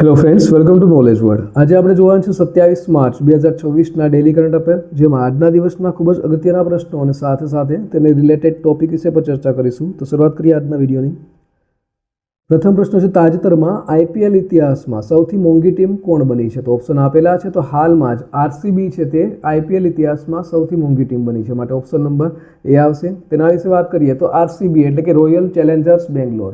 Hello friends, welcome to knowledge world. આજે આપણે જોવાનું છે 27 માર્ચ 2024ના ડેલી કરંટ અફેર, જેમાં આજના દિવસના ખૂબ જ અગત્યના પ્રશ્નો અને સાથે સાથે તેને રિલેટેડ ટોપિક વિશે પર ચર્ચા કરીશું। તો શરૂઆત કરીએ આજના વિડીયોની। પ્રથમ પ્રશ્ન છે, તાજેતરમાં આઈપીએલ ઇતિહાસમાં સૌથી મોંઘી ટીમ કોણ બની છે? તો ઓપ્શન આપેલા છે। તો હાલમાં જ આરસીબી છે તે આઈપીએલ ઇતિહાસમાં સૌથી મોંઘી ટીમ બની છે, માટે ઓપ્શન નંબર એ આવશે। તેના વિશે વાત કરીએ તો આરસીબી એટલે કે રોયલ ચેલેન્જર્સ બેંગ્લોર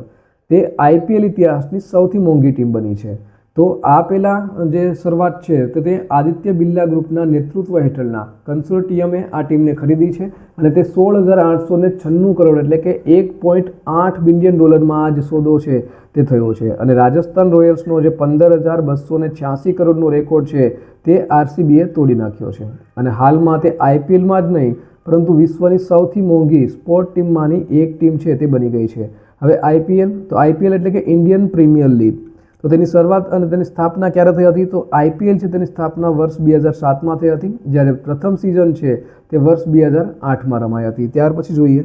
તે આઈપીએલ ઇતિહાસની સૌથી મોંઘી ટીમ બની છે। તો આ પહેલા જે શરૂઆત છે તો તે આદિત્ય બિરલા ગ્રુપના નેતૃત્વ હેઠળના કન્સોર્ટિયમે આ ટીમને ખરીદી છે અને તે 16,896 કરોડ એટલે કે $1.8 બિલિયન આ જે સોદો છે તે થયો છે। અને રાજસ્થાન રોયલ્સનો જે 15,286 કરોડનો રેકોર્ડ છે તે આરસીબીએ તોડી નાખ્યો છે અને હાલમાં તે આઈપીએલમાં જ નહીં પરંતુ વિશ્વની સૌથી મોંઘી સ્પોર્ટ ટીમમાંની એક ટીમ છે તે બની ગઈ છે। હવે આઈપીએલ એટલે કે ઇન્ડિયન પ્રીમિયર લીગ, તો તેની શરૂઆત અને તેની સ્થાપના ક્યારે થઈ હતી? તો આઈપીએલ છે તેની સ્થાપના વર્ષ 2007માં થઈ હતી, જ્યારે પ્રથમ સિઝન છે તે વર્ષ 2008માં રમાઈ હતી। ત્યાર પછી જોઈએ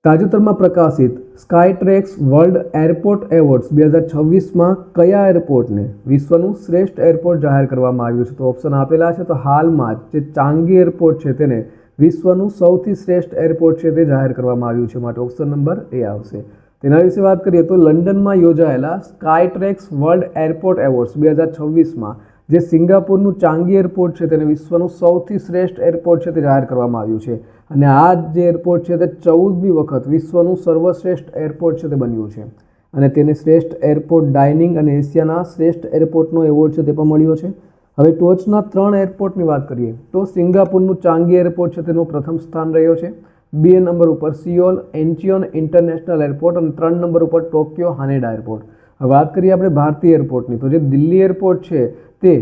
તાજેતરમાં પ્રકાશિત સ્કાયટ્રેક્સ વર્લ્ડ એરપોર્ટ એવોર્ડ્સ 2026માં કયા એરપોર્ટને વિશ્વનું શ્રેષ્ઠ એરપોર્ટ જાહેર કરવામાં આવ્યું છે? તો ઓપ્શન આપેલા છે। તો હાલમાં જે ચાંગી એરપોર્ટ છે તેને વિશ્વનું સૌથી શ્રેષ્ઠ એરપોર્ટ છે તે જાહેર કરવામાં આવ્યું છે, માટે ઓપ્શન નંબર એ આવશે। તેના વિશે વાત કરીએ તો લંડનમાં યોજાયેલા સ્કાયટ્રેક્સ વર્લ્ડ એરપોર્ટ એવોર્ડ્સ 2026માં જે સિંગાપુરનું ચાંગી એરપોર્ટ છે તેને વિશ્વનું સૌથી શ્રેષ્ઠ એરપોર્ટ છે તે જાહેર કરવામાં આવ્યું છે અને આ જે એરપોર્ટ છે તે 14મી વખત વિશ્વનું સર્વશ્રેષ્ઠ એરપોર્ટ છે તે બન્યું છે અને તેને શ્રેષ્ઠ એરપોર્ટ ડાઇનિંગ અને એશિયાના શ્રેષ્ઠ એરપોર્ટનો એવોર્ડ છે તે પણ મળ્યો છે। હવે ટોચના 3 એરપોર્ટની વાત કરીએ તો સિંગાપુરનું ચાંગી એરપોર્ટ છે તેનું પ્રથમ સ્થાન રહ્યો છે, 2 નંબર ઉપર સિયોલ ઇન્ચિયોન ઇન્ટરનેશનલ એરપોર્ટ અને 3 નંબર ઉપર ટોક્યો હાનેડા એરપોર્ટ। હવે વાત કરીએ આપણે ભારતીય એરપોર્ટની, તો જે દિલ્હી એરપોર્ટ છે તે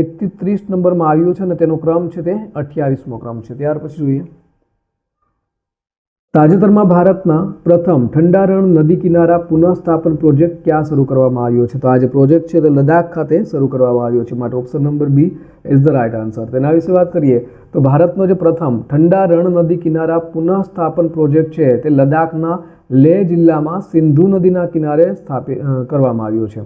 1 થી 30 નંબરમાં આવ્યું છે અને તેનો ક્રમ છે તે 28મો ક્રમ છે। ત્યાર પછી જોઈએ તાજેતરમાં ભારતના પ્રથમ ઠંડા રણ નદી કિનારા પુનઃસ્થાપન પ્રોજેક્ટ ક્યાં શરૂ કરવામાં આવ્યો છે? તો આ જે પ્રોજેક્ટ છે તે લદ્દાખ ખાતે શરૂ કરવામાં આવ્યો છે, માટે option number B is the right answer. તેના વિશે વાત કરીએ તો ભારતનો જે પ્રથમ ઠંડા રણ નદી કિનારા પુનઃસ્થાપન પ્રોજેક્ટ છે તે લદ્દાખના લેહ જિલ્લામાં સિંધુ નદીના કિનારે સ્થાપિત કરવામાં આવ્યો છે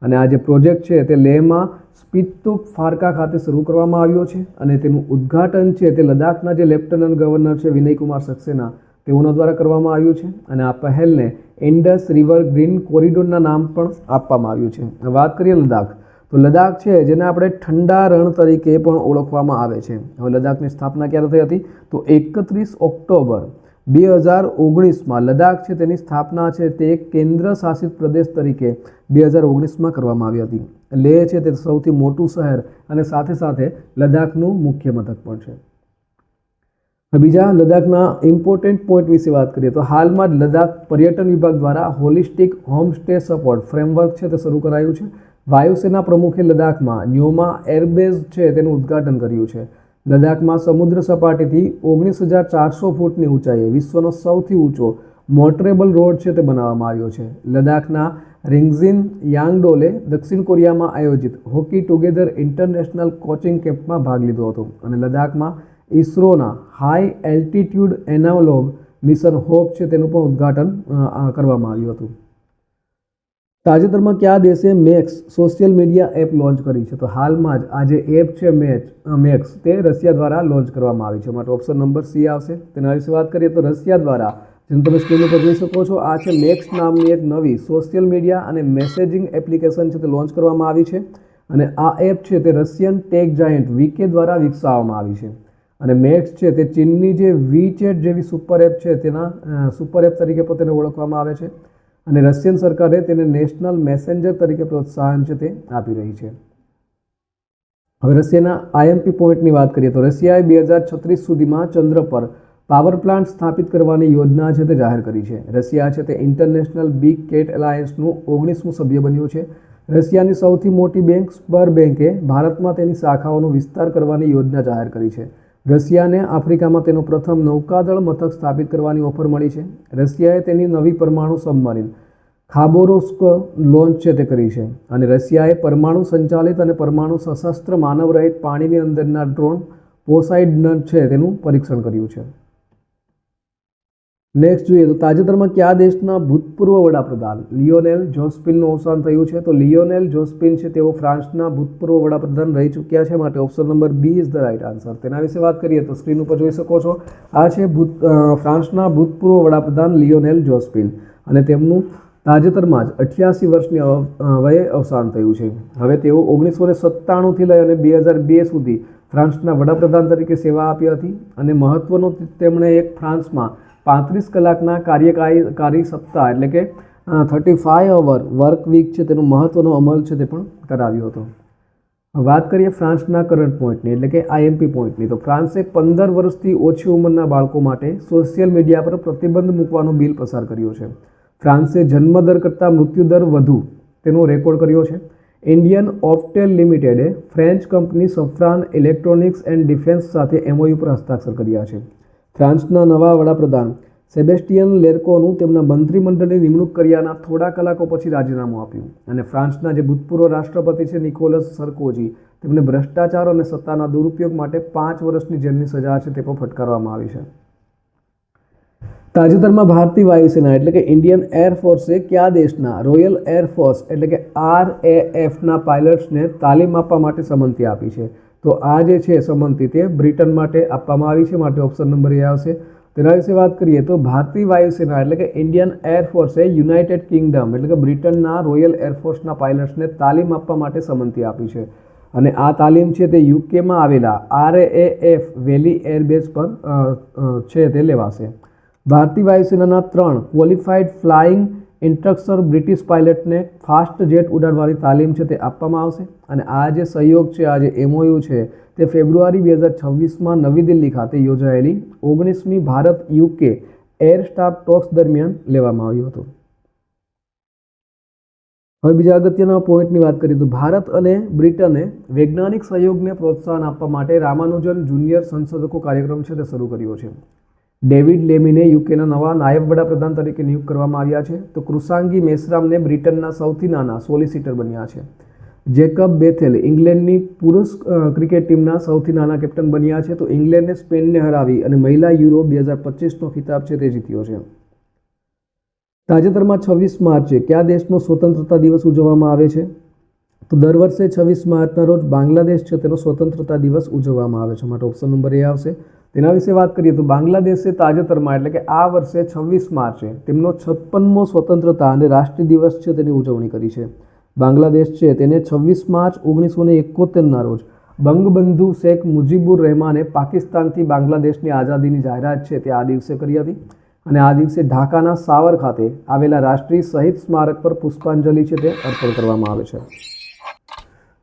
અને આ જે પ્રોજેક્ટ છે તે લેહમાં સ્પિતુક ફારકા ખાતે શરૂ કરવામાં આવ્યો છે અને તેનું ઉદ્ઘાટન છે તે લદ્દાખના જે લેફ્ટનન્ટ ગવર્નર છે વિનયકુમાર સક્સેના તેઓના દ્વારા કરવામાં આવ્યું છે અને આ પહેલને ઇન્ડસ રિવર ગ્રીન કોરિડોરના નામ પણ આપવામાં આવ્યું છે। વાત કરીએ લદ્દાખ, તો લદ્દાખ છે જેને આપણે ઠંડા રણ તરીકે પણ ઓળખવામાં આવે છે। હવે લદ્દાખની સ્થાપના ક્યારે થઈ હતી? તો 31 ઓક્ટોબર 2019માં લદ્દાખ છે તેની સ્થાપના છે તે એક કેન્દ્ર શાસિત પ્રદેશ તરીકે 2019માં કરવામાં આવી હતી। લેહ છે તે સૌથી મોટું શહેર અને સાથે સાથે લદ્દાખનું મુખ્ય મથક પણ છે। બીજા લદ્દાખના ઇમ્પોર્ટન્ટ પોઈન્ટ વિશે વાત કરીએ તો હાલમાં જ લદ્દાખ પર્યટન વિભાગ દ્વારા હોલિસ્ટિક હોમસ્ટે સપોર્ટ ફ્રેમવર્ક છે તે શરૂ કરાયું છે। વાયુસેના પ્રમુખે લદ્દાખમાં ન્યોમા એરબેઝ છે તેનું ઉદ્ઘાટન કર્યું છે। લદ્દાખમાં સમુદ્ર સપાટીથી 19,400 ફૂટની ઊંચાઈએ વિશ્વનો સૌથી ઊંચો મોટરેબલ રોડ છે તે બનાવવામાં આવ્યો છે। લદ્દાખના રિંગઝિન યાંગડોલે દક્ષિણ કોરિયામાં આયોજિત હોકી ટુગેધર ઇન્ટરનેશનલ કોચિંગ કેમ્પમાં ભાગ લીધો હતો અને લદ્દાખમાં ઇસરોના હાઈ એલ્ટિટ્યૂડ એનાલોગ મિશન હોપ છે તેનું પણ ઉદ્ઘાટન કરવામાં આવ્યું હતું। તાજેતરમાં કયા દેશે Max social media app launch કરી છે? તો હાલમાં જ આ જે એપ છે મેક્સ તે રશિયા દ્વારા લોન્ચ કરવામાં આવી છે, માટે ઓપ્શન નંબર સી આવશે। તેના વિશે વાત કરીએ તો રશિયા દ્વારા, જેમ તમે સ્ક્રીન ઉપર જોઈ શકો છો, આ છે મેક્સ નામની એક નવી સોશિયલ મીડિયા અને મેસેજિંગ એપ્લિકેશન છે તે લોન્ચ કરવામાં આવી છે અને આ એપ છે તે રશિયન ટેક જાયન્ટ વીકે દ્વારા વિકસાવવામાં આવી છે અને મેક્સ છે તે ચીનની જે વીચેટ જેવી સુપર એપ છે તેના સુપર એપ તરીકે પણ તેને ઓળખવામાં આવે છે અને રશિયન સરકારે તેને નેશનલ મેસેન્જર તરીકે પ્રોત્સાહન છે તે આપી રહી છે। હવે રશિયાના આઈએમપી પોઈન્ટની વાત કરીએ તો રશિયાએ 2036 સુધીમાં ચંદ્ર પર પાવર પ્લાન્ટ સ્થાપિત કરવાની યોજના છે તે જાહેર કરી છે। રશિયા છે તે ઇન્ટરનેશનલ બિગ કેટ એલાયન્સનું 19મું સભ્ય બન્યું છે। રશિયાની સૌથી મોટી બેંક સ્બર બેંકે ભારતમાં તેની શાખાઓનો વિસ્તાર કરવાની યોજના જાહેર કરી છે। રશિયાને આફ્રિકામાં તેનો પ્રથમ નૌકાદળ મથક સ્થાપિત કરવાની ઓફર મળી છે। રશિયાએ તેની નવી પરમાણુ સબમરીન ખાબોરોસ્ક લોન્ચ છે તે કરી છે અને રશિયાએ પરમાણુ સંચાલિત અને પરમાણુ સશસ્ત્ર માનવરહિત પાણીની અંદરના ડ્રોન પોસાઇડન છે તેનું પરીક્ષણ કર્યું છે। નેક્સ્ટ જોઈએ તો તાજેતરમાં કયા દેશના ભૂતપૂર્વ વડાપ્રધાન લિયોનેલ જોસ્પિનનું અવસાન થયું છે? તો લિયોનેલ જોસ્પિન છે તેઓ ફ્રાન્સના ભૂતપૂર્વ વડાપ્રધાન રહી ચૂક્યા છે, માટે option number B is the right answer. તેના વિશે વાત કરીએ તો સ્ક્રીન ઉપર જોઈ શકો છો, આ છે ફ્રાન્સના ભૂતપૂર્વ વડાપ્રધાન લિયોનેલ જોસ્પિન, અને તેમનું તાજેતરમાં જ 88 વર્ષની વયે અવસાન થયું છે. હવે તેઓ 1997થી લઈ અને 2002 સુધી ફ્રાન્સના વડાપ્રધાન તરીકે સેવા આપી હતી, અને મહત્વનું તેમણે એક ફ્રાન્સમાં 35 કલાકના કાર્યકારી સપ્તાહ એટલે કે 35 અવર વર્ક વીક છે તેનો મહત્વનો અમલ છે તે પણ કરાવ્યો હતો. વાત કરીએ ફ્રાન્સના કરંટ પોઈન્ટની એટલે કે આઈએમપી પોઈન્ટની, તો ફ્રાન્સે 15 વર્ષથી ઓછી ઉંમરના બાળકો માટે સોશિયલ મીડિયા પર પ્રતિબંધ મૂકવાનો બિલ પસાર કર્યો છે. ફ્રાન્સે જન્મદર કરતાં મૃત્યુદર વધુ તેનો રેકોર્ડ કર્યો છે. ઇન્ડિયન ઓફટેલ લિમિટેડે French company Safran electronics and defence સાથે એમઓયુ પર હસ્તાક્ષર કર્યા છે. ફ્રાન્સના નવા વડાપ્રધાન સેબેસ્ટિયન લેર્કોનું તેમના મંત્રીમંડળની નિમણૂક કર્યાના થોડા કલાકો પછી રાજીનામું આપ્યું, અને ફ્રાન્સના જે ભૂતપૂર્વ રાષ્ટ્રપતિ છે નિકોલસ સરકોજી, તેમને ભ્રષ્ટાચાર અને સત્તાના દુરુપયોગ માટે 5 વર્ષની જેલની સજા છે તે પણ ફટકારવામાં આવી છે. તાજેતરમાં ભારતીય વાયુસેના એટલે કે ઇન્ડિયન એરફોર્સે કયા દેશના રોયલ એરફોર્સ એટલે કે RAFના પાયલટ્સને તાલીમ આપવા માટે સંમતિ આપી છે? તો આ જે છે સંમતિ તે બ્રિટન માટે આપવામાં આવી છે, માટે ઓપ્શન નંબર એ આવશે. તેના વિશે વાત કરીએ તો ભારતીય વાયુસેના એટલે કે ઇન્ડિયન એરફોર્સે યુનાઇટેડ કિંગડમ એટલે કે બ્રિટનના રોયલ એરફોર્સના પાયલટ્સને તાલીમ આપવા માટે સંમતિ આપી છે, અને આ તાલીમ છે તે યુકેમાં આવેલા RAF વેલી એરબેઝ પર છે તે લેવાશે. ભારતીય વાયુસેનાના 3 ક્વોલિફાઈડ ફ્લાઇંગ ઇન્સ્ટ્રક્ટર બ્રિટિશ પાયલટને ફાસ્ટ જેટ ઉડાડવાની તાલીમ છે તે આપવામાં આવશે, અને આ જે સહયોગ છે, આ જે એમઓયુ છે તે ફેબ્રુઆરી 2026માં નવી દિલ્હી ખાતે યોજાયેલી 19મી Bharat UK air staff talks દરમિયાન લેવામાં આવ્યું હતું. હવે બીજા અગત્યના પોઈન્ટની વાત કરીએ તો ભારત અને બ્રિટને વૈજ્ઞાનિક સહયોગને પ્રોત્સાહન આપવા માટે રામાનુજન જુનિયર સંશોધકો કાર્યક્રમ છે તે શરૂ કર્યો છે. ડેવિડ લેમીને યુકેના નવા નાયબ વડાપ્રધાન તરીકે નિયુક્ત કરવામાં આવ્યા છે, તો કૃષાંગી મેશ્રામને બ્રિટનના સૌથી નાના સોલિસિટર બન્યા છે. જેકબ બેથેલ ઇંગ્લેન્ડની પુરુષ ક્રિકેટ ટીમના સૌથી નાના કેપ્ટન બન્યા છે, તો ઇંગ્લેન્ડે સ્પેનને હરાવી અને મહિલા યુરો 2025નો ખિતાબ છે તે જીત્યો છે. તાજેતરમાં 26 માર્ચે કયા દેશનો સ્વતંત્રતા દિવસ ઉજવવામાં આવે છે? તો દર વર્ષે 26 માર્ચના રોજ બાંગ્લાદેશ છે તેનો સ્વતંત્રતા દિવસ ઉજવવામાં આવે છે, માટે ઓપ્શન નંબર એ આવશે. તેના વિશે વાત કરીએ તો બાંગ્લાદેશે તાજેતરમાં એટલે કે આ વર્ષે 26 માર્ચે તેમનો 56મો સ્વતંત્રતા અને રાષ્ટ્રીય દિવસ છે તેની ઉજવણી કરી છે. બાંગ્લાદેશ છે તેને 26 માર્ચ 1971ના રોજ બંગબંધુ શેખ મુજીબુર રહેમાને પાકિસ્તાનથી બાંગ્લાદેશની આઝાદીની જાહેરાત છે તે આ દિવસે કરી હતી, અને આ દિવસે ઢાકાના સાવર ખાતે આવેલા રાષ્ટ્રીય શહીદ સ્મારક પર પુષ્પાંજલિ છે તે અર્પણ કરવામાં આવે છે.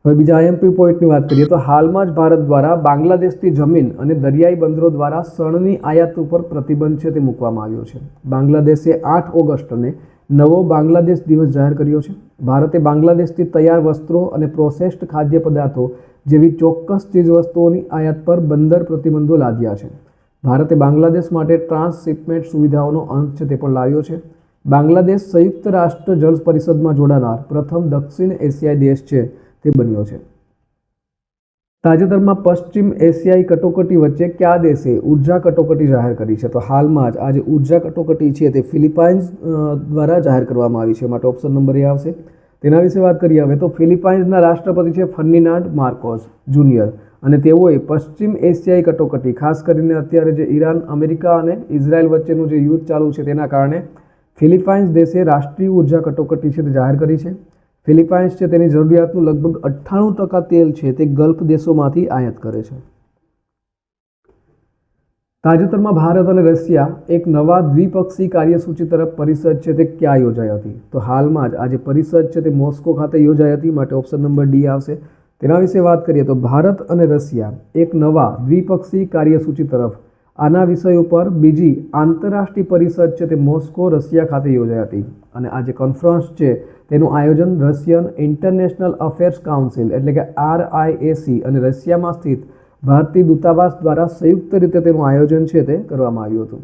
હવે બીજા આઈએમપી પોઈન્ટની વાત કરીએ તો હાલમાં જ ભારત દ્વારા બાંગ્લાદેશની જમીન અને દરિયાઈ બંદરો દ્વારા શણની આયાત ઉપર પ્રતિબંધ છે તે મૂકવામાં આવ્યો છે. બાંગ્લાદેશે 8 ઓગસ્ટને નવો બાંગ્લાદેશ દિવસ જાહેર કર્યો છે. ભારતે બાંગ્લાદેશથી તૈયાર વસ્ત્રો અને પ્રોસેસ્ડ ખાદ્ય પદાર્થો જેવી ચોક્કસ ચીજવસ્તુઓની આયાત પર 15 પ્રતિબંધો લાદ્યા છે. ભારતે બાંગ્લાદેશ માટે ટ્રાન્સશિપમેન્ટ સુવિધાઓનો અંત છે તે પણ લાવ્યો છે. બાંગ્લાદેશ સંયુક્ત રાષ્ટ્ર જળ પરિષદમાં જોડાનાર પ્રથમ દક્ષિણ એશિયાઈ દેશ છે તે બન્યો છે. તાજેતરમાં પશ્ચિમ એશિયાઈ કટોકટી વચ્ચે કયા દેશે ઉર્જા કટોકટી જાહેર કરી છે? તો હાલમાં જ આ જે ઉર્જા કટોકટી છે તે ફિલિપાઇન્સ દ્વારા જાહેર કરવામાં આવી છે, માટે ઓપ્શન નંબર એ આવશે. તેના વિશે વાત કરીએ હવે તો ફિલિપાઇન્સના રાષ્ટ્રપતિ છે ફર્ડિનાન્ડ માર્કોસ જુનિયર, અને તેઓએ પશ્ચિમ એશિયાઈ કટોકટી ખાસ કરીને અત્યારે જે ઈરાન, અમેરિકા અને ઇઝરાયલ વચ્ચેનું જે યુદ્ધ ચાલુ છે તેના કારણે ફિલિપાઇન્સ દેશે રાષ્ટ્રીય ઉર્જા કટોકટી છે તે જાહેર કરી છે. ફિલિપાઇન્સ છે તેની જરૂરિયાતનું લગભગ 98% તેલ છે તે ગલ્ફ દેશોમાંથી આયાત કરે છે. તાજેતરમાં ભારત અને રશિયા એક નવા દ્વિપક્ષી કાર્યસૂચિ તરફ પરિષદ છે તે ક્યાં યોજાઈ હતી? તો હાલમાં જ આજે પરિષદ છે તે મોસ્કો ખાતે યોજાઈ હતી, માટે ઓપ્શન નંબર ડી આવશે. તેના વિશે વાત કરીએ તો ભારત અને રશિયા એક નવા દ્વિપક્ષી કાર્યસૂચિ તરફ આના વિષય ઉપર બીજી આંતરરાષ્ટ્રીય પરિષદ છે તે મોસ્કો રશિયા ખાતે યોજાઈ હતી, અને આ જે કોન્ફરન્સ છે તેનું આયોજન રશિયન ઇન્ટરનેશનલ અફેર્સ કાઉન્સિલ એટલે કે RIAC અને રશિયામાં સ્થિત ભારતીય દૂતાવાસ દ્વારા સંયુક્ત રીતે તેનું આયોજન છે તે કરવામાં આવ્યું હતું.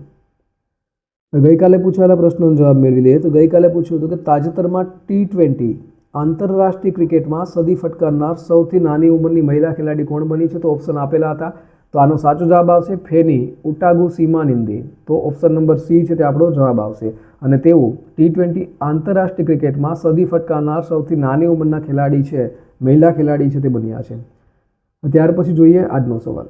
ગઈકાલે પૂછાયેલા પ્રશ્નોનો જવાબ મેળવી લઈએ તો ગઈકાલે પૂછ્યું હતું કે તાજેતરમાં T20 આંતરરાષ્ટ્રીય ક્રિકેટમાં સદી ફટકારનાર સૌથી નાની ઉંમરની મહિલા ખેલાડી કોણ બની છે? તો ઓપ્શન આપેલા હતા તો આનો સાચો જવાબ આવશે ફેની ઉટાગુસીમાનિંદી. તો ઓપ્શન નંબર સી છે તે આપણો જવાબ આવશે. અને તેવું T20 આંતરરાષ્ટ્રીય ક્રિકેટમાં સદી ફટકારનાર સૌથી નાની ઉંમરના ખેલાડી છે, મહિલા ખેલાડી છે તે બન્યા છે. ત્યાર પછી જોઈએ આજનો સવાલ.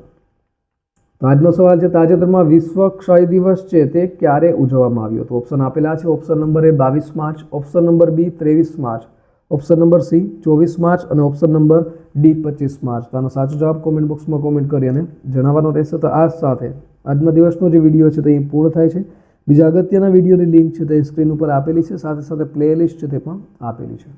તો આજનો સવાલ છે તાજેતરમાં વિશ્વ ક્ષય દિવસ છે તે ક્યારે ઉજવવામાં આવ્યો? તો ઓપ્શન આપેલા છે. Option number A 22 March, option number B 23 March, option number C 24 March અને ઓપ્શન નંબર ડી 25 માર્ચ. તો આનો સાચો જવાબ કોમેન્ટ બોક્સમાં કોમેન્ટ કરી અને જણાવવાનો રહેશે. તો આ સાથે આજના દિવસનો જે વિડીયો છે તે અહીં પૂર્ણ થાય છે. બીજા અગત્યના વિડીયોની લિંક છે તે સ્ક્રીન ઉપર આપેલી છે, સાથે સાથે પ્લેલિસ્ટ છે તે પણ આપેલી છે.